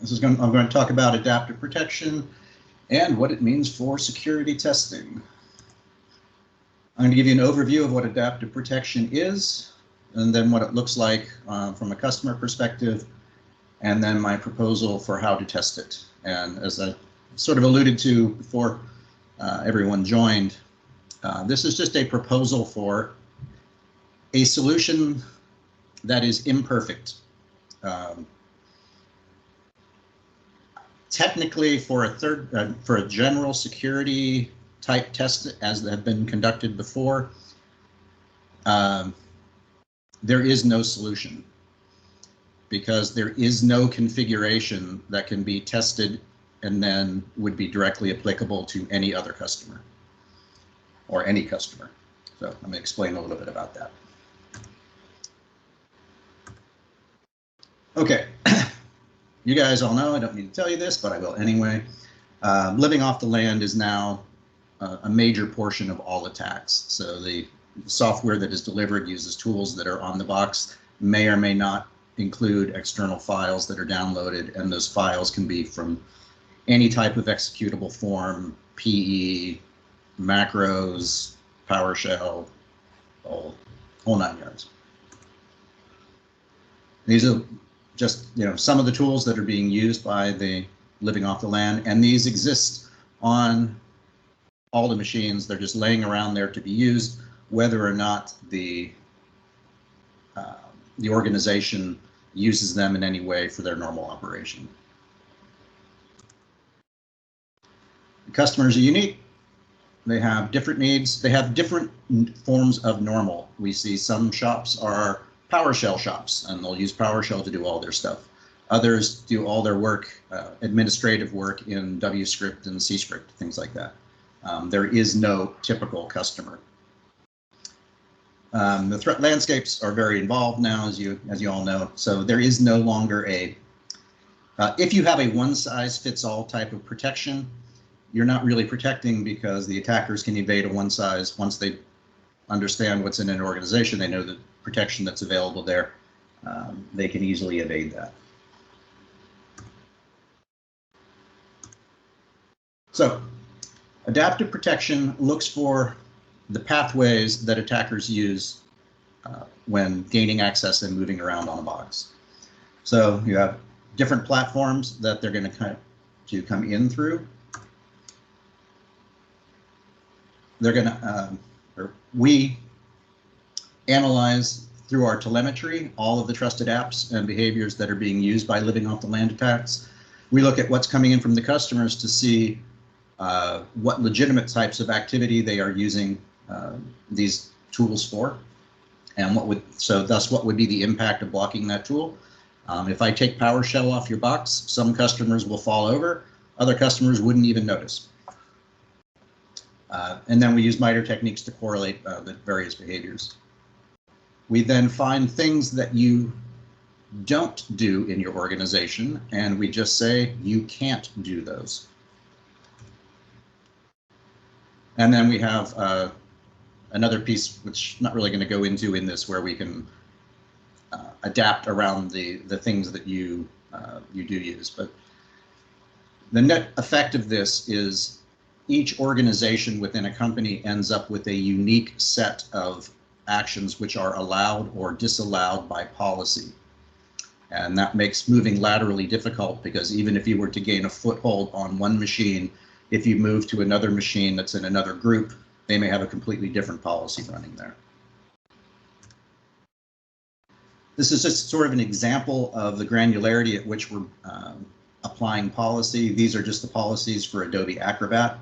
I'm going to talk about adaptive protection and what it means for security testing. I'm going to give you an overview of what adaptive protection is, and then what it looks like from a customer perspective, and then my proposal for how to test it. And as I sort of alluded to before everyone joined, this is just a proposal for a solution that is imperfect. Technically, for a general security type test as have been conducted before, there is no solution, because there is no configuration that can be tested and then would be directly applicable to any other customer or any customer. So I'm going to explain a little bit about that. Okay, you guys all know, I don't need to tell you this, but I will anyway. Living off the land is now a major portion of all attacks. So the software that is delivered uses tools that are on the box, may or may not include external files that are downloaded, and those files can be from any type of executable form, PE, macros, PowerShell, whole 9 yards. These are just some of the tools that are being used by the living off the land, and these exist on all the machines. They're just laying around there to be used, whether or not the organization uses them in any way for their normal operation. The customers are unique. They have different needs. They have different forms of normal. We see some shops are PowerShell shops, and they'll use PowerShell to do all their stuff. Others do all their work, administrative work, in WScript and CScript, things like that. There is no typical customer. The threat landscapes are very involved now, as you all know. So there is no longer a, if you have a one-size-fits-all type of protection, you're not really protecting, because the attackers can evade a one size. Once they understand what's in an organization, they know the protection that's available there. They can easily evade that. So adaptive protection looks for the pathways that attackers use when gaining access and moving around on a box. So you have different platforms that they're going to come in through. They're going to, we analyze through our telemetry all of the trusted apps and behaviors that are being used by living off the land attacks. We look at what's coming in from the customers to see what legitimate types of activity they are using these tools for, and what would be the impact of blocking that tool. If I take PowerShell off your box, some customers will fall over, other customers wouldn't even notice. And then we use MITRE techniques to correlate the various behaviors. We then find things that you don't do in your organization, and we just say you can't do those. And then we have another piece, which I'm not really going to go into in this, where we can adapt around the things that you do use. But the net effect of this is each organization within a company ends up with a unique set of actions which are allowed or disallowed by policy. And that makes moving laterally difficult, because even if you were to gain a foothold on one machine, if you move to another machine that's in another group, they may have a completely different policy running there. This is just sort of an example of the granularity at which we're applying policy. These are just the policies for Adobe Acrobat.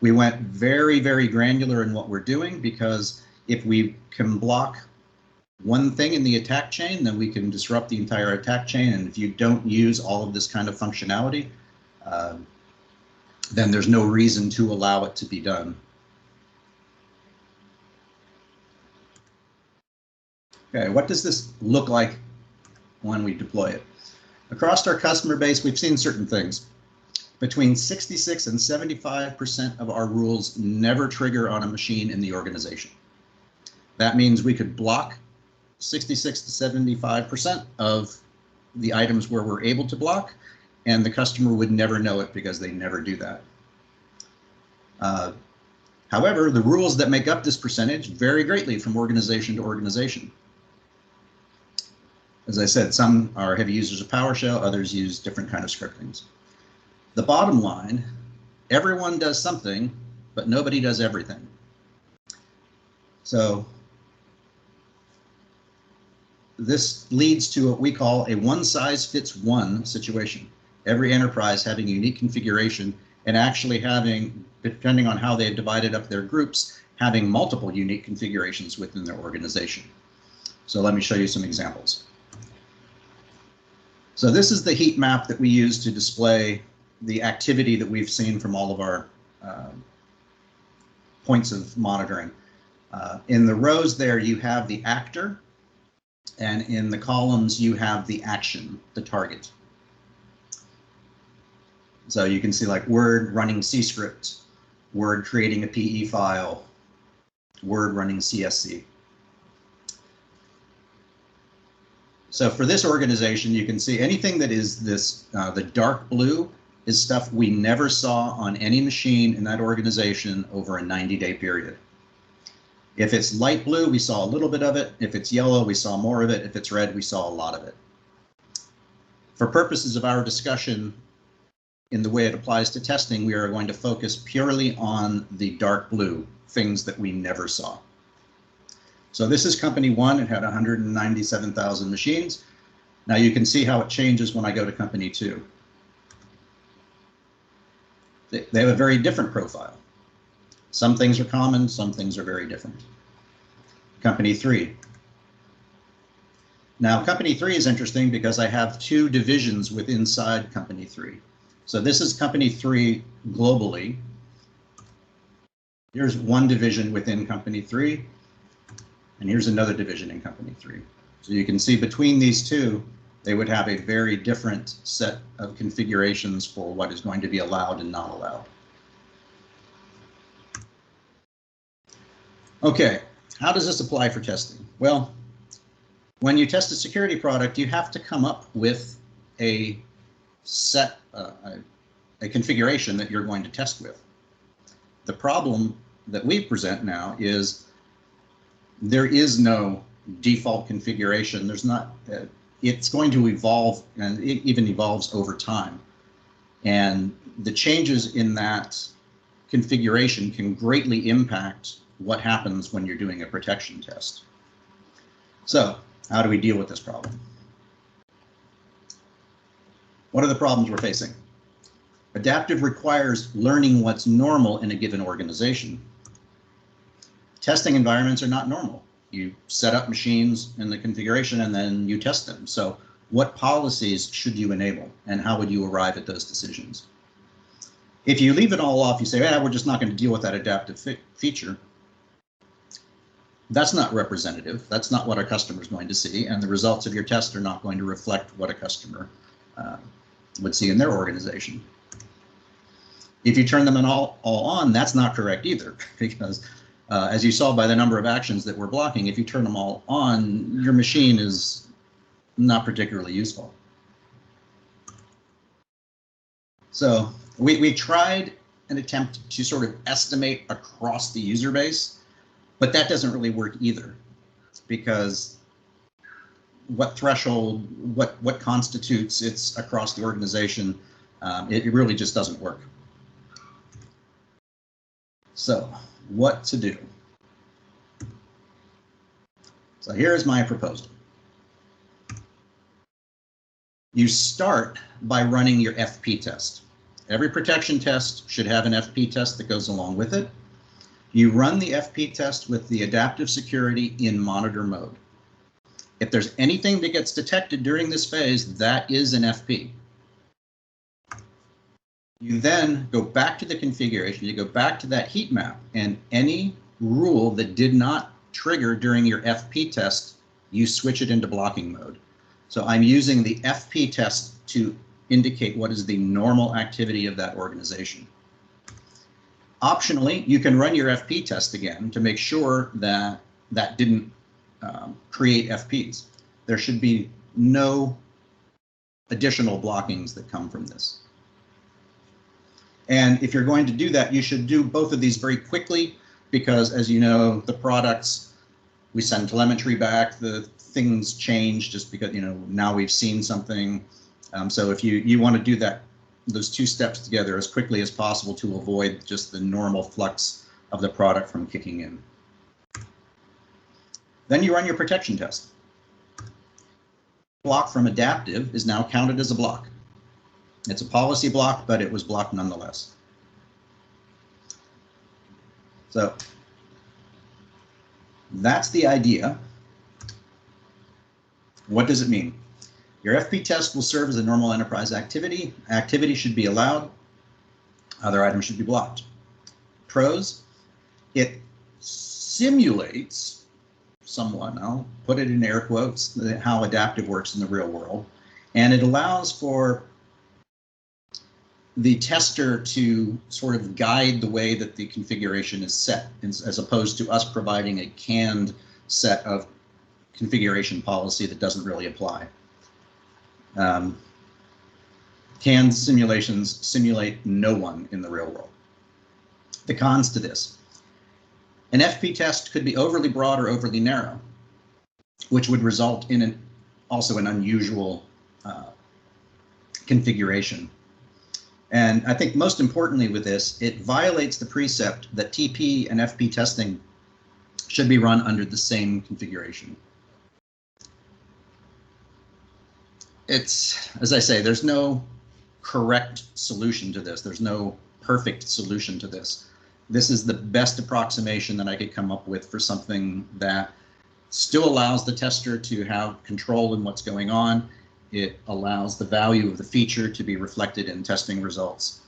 We went very, very granular in what we're doing, because if we can block one thing in the attack chain, then we can disrupt the entire attack chain. And if you don't use all of this kind of functionality, then there's no reason to allow it to be done. Okay, what does this look like when we deploy it? Across our customer base, we've seen certain things. Between 66 and 75% of our rules never trigger on a machine in the organization. That means we could block 66 to 75% of the items where we're able to block, and the customer would never know it because they never do that. However, the rules that make up this percentage vary greatly from organization to organization. As I said, some are heavy users of PowerShell, others use different kind of scriptings. The bottom line, everyone does something, but nobody does everything. So this leads to what we call a one-size-fits-one situation. Every enterprise having a unique configuration and actually having, depending on how they have divided up their groups, having multiple unique configurations within their organization. So let me show you some examples. So this is the heat map that we use to display the activity that we've seen from all of our points of monitoring. In the rows there, you have the actor, and in the columns, you have the action, the target. So you can see like Word running C script, Word creating a PE file, Word running CSC. So for this organization, you can see anything that is this, the dark blue is stuff we never saw on any machine in that organization over a 90-day period. If it's light blue, we saw a little bit of it. If it's yellow, we saw more of it. If it's red, we saw a lot of it. For purposes of our discussion, in the way it applies to testing, we are going to focus purely on the dark blue, things that we never saw. So this is company one. It had 197,000 machines. Now you can see how it changes when I go to company two. They have a very different profile. Some things are common, some things are very different. Company three. Now company three is interesting because I have two divisions within inside company three. So this is company three globally. Here's one division within company three, and here's another division in company three. So you can see between these two, they would have a very different set of configurations for what is going to be allowed and not allowed. Okay, how does this apply for testing? Well, when you test a security product, you have to come up with a set, a configuration that you're going to test with. The problem that we present now is there is no default configuration. There's not, it's going to evolve, and it even evolves over time. And the changes in that configuration can greatly impact what happens when you're doing a protection test. So how do we deal with this problem? What are the problems we're facing? Adaptive requires learning what's normal in a given organization. Testing environments are not normal. You set up machines in the configuration and then you test them. So what policies should you enable and how would you arrive at those decisions? If you leave it all off, you say, we're just not going to deal with that adaptive feature. That's not representative. That's not what a customer is going to see, and the results of your test are not going to reflect what a customer would see in their organization. If you turn them all on, that's not correct either, because as you saw by the number of actions that we're blocking, if you turn them all on, your machine is not particularly useful. So we tried an attempt to sort of estimate across the user base, but that doesn't really work either, because what threshold, what constitutes it's across the organization, it really just doesn't work. So what to do? So here's my proposal. You start by running your FP test. Every protection test should have an FP test that goes along with it. You run the FP test with the adaptive security in monitor mode. If there's anything that gets detected during this phase, that is an FP. You then go back to the configuration, you go back to that heat map, and any rule that did not trigger during your FP test, you switch it into blocking mode. So I'm using the FP test to indicate what is the normal activity of that organization. Optionally, you can run your FP test again to make sure that that didn't create FPs. There should be no additional blockings that come from this. And if you're going to do that, you should do both of these very quickly, because as you know, the products, we send telemetry back, the things change just because, now we've seen something. So if you want to do that, those two steps together as quickly as possible to avoid just the normal flux of the product from kicking in. Then you run your protection test. Block from adaptive is now counted as a block. It's a policy block, but it was blocked nonetheless. So that's the idea. What does it mean? Your FP test will serve as a normal enterprise activity. Activity should be allowed. Other items should be blocked. Pros, it simulates somewhat, I'll put it in air quotes, how adaptive works in the real world. And it allows for the tester to sort of guide the way that the configuration is set, as opposed to us providing a canned set of configuration policy that doesn't really apply. Canned simulations simulate no one in the real world. The cons to this. An FP test could be overly broad or overly narrow, which would result in also an unusual configuration. And I think most importantly with this, it violates the precept that TP and FP testing should be run under the same configuration. It's, as I say, there's no correct solution to this. There's no perfect solution to this. This is the best approximation that I could come up with for something that still allows the tester to have control in what's going on. It allows the value of the feature to be reflected in testing results,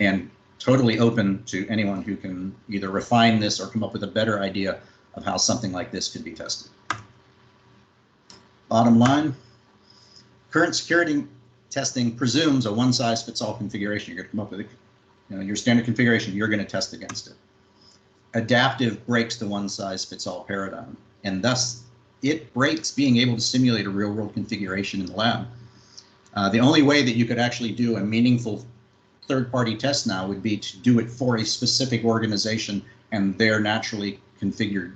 and totally open to anyone who can either refine this or come up with a better idea of how something like this could be tested. Bottom line, current security testing presumes a one-size-fits-all configuration. You're going to come up with your standard configuration, you're going to test against it. Adaptive breaks the one-size-fits-all paradigm, and thus it breaks being able to simulate a real-world configuration in the lab. The only way that you could actually do a meaningful third-party test now would be to do it for a specific organization and their naturally configured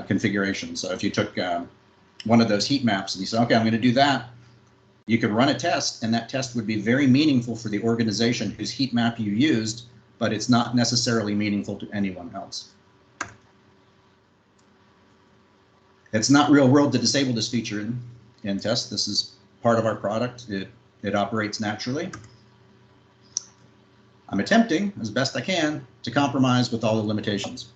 configuration. So if you took one of those heat maps and you said, okay, I'm going to do that, you could run a test, and that test would be very meaningful for the organization whose heat map you used, but it's not necessarily meaningful to anyone else. It's not real world to disable this feature in test. This is part of our product. It operates naturally. I'm attempting as best I can to compromise with all the limitations.